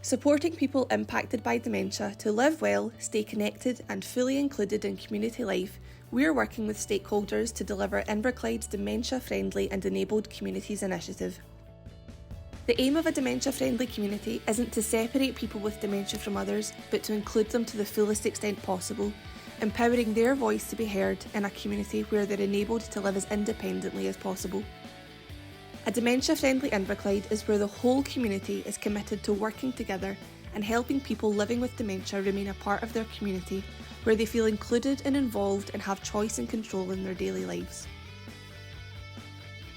Supporting people impacted by dementia to live well, stay connected and fully included in community life, we are working with stakeholders to deliver Inverclyde's dementia-friendly and enabled communities initiative. The aim of a dementia-friendly community isn't to separate people with dementia from others, but to include them to the fullest extent possible, empowering their voice to be heard in a community where they're enabled to live as independently as possible. A dementia-friendly Inverclyde is where the whole community is committed to working together and helping people living with dementia remain a part of their community, where they feel included and involved and have choice and control in their daily lives.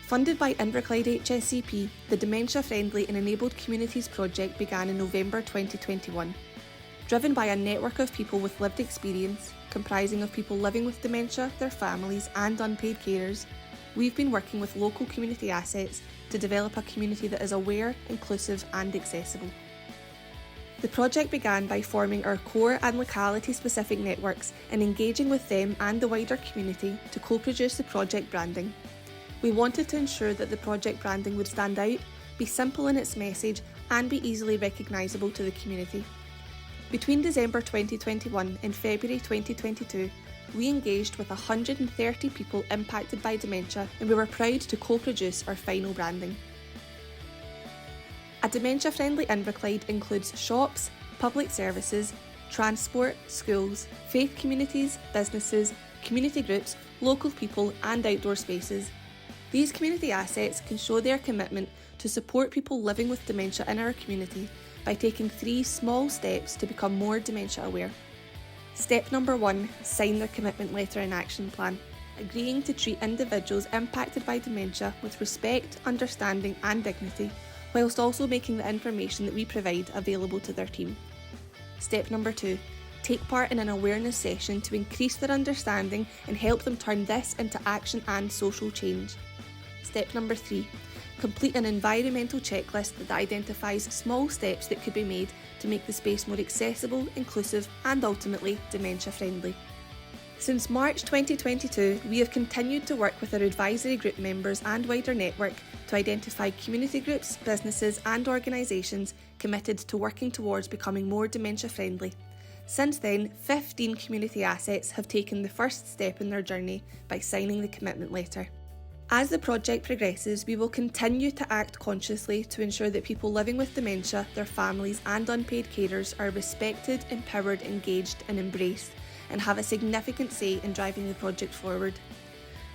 Funded by Inverclyde HSCP, the Dementia Friendly and Enabled Communities project began in November 2021. Driven by a network of people with lived experience, comprising of people living with dementia, their families and unpaid carers, we've been working with local community assets to develop a community that is aware, inclusive and accessible. The project began by forming our core and locality-specific networks and engaging with them and the wider community to co-produce the project branding. We wanted to ensure that the project branding would stand out, be simple in its message and be easily recognisable to the community. Between December 2021 and February 2022, we engaged with 130 people impacted by dementia and we were proud to co-produce our final branding. A dementia-friendly Inverclyde includes shops, public services, transport, schools, faith communities, businesses, community groups, local people and outdoor spaces. These community assets can show their commitment to support people living with dementia in our community by taking 3 small steps to become more dementia aware. Step number 1, sign their commitment letter and action plan, agreeing to treat individuals impacted by dementia with respect, understanding and dignity, whilst also making the information that we provide available to their team. Step number 2, take part in an awareness session to increase their understanding and help them turn this into action and social change. Step number 3, complete an environmental checklist that identifies small steps that could be made to make the space more accessible, inclusive and ultimately dementia friendly. Since March 2022, we have continued to work with our advisory group members and wider network to identify community groups, businesses and organisations committed to working towards becoming more dementia friendly. Since then, 15 community assets have taken the first step in their journey by signing the commitment letter. As the project progresses, we will continue to act consciously to ensure that people living with dementia, their families and unpaid carers are respected, empowered, engaged and embraced and have a significant say in driving the project forward.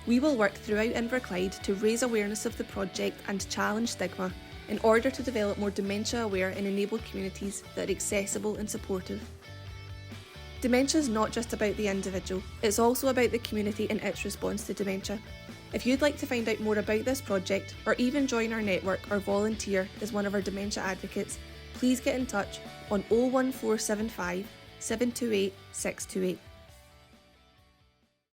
We will work throughout Inverclyde to raise awareness of the project and challenge stigma in order to develop more dementia-aware and enabled communities that are accessible and supportive. Dementia is not just about the individual, it's also about the community and its response to dementia. If you'd like to find out more about this project or even join our network or volunteer as one of our dementia advocates, please get in touch on 01475 728 628.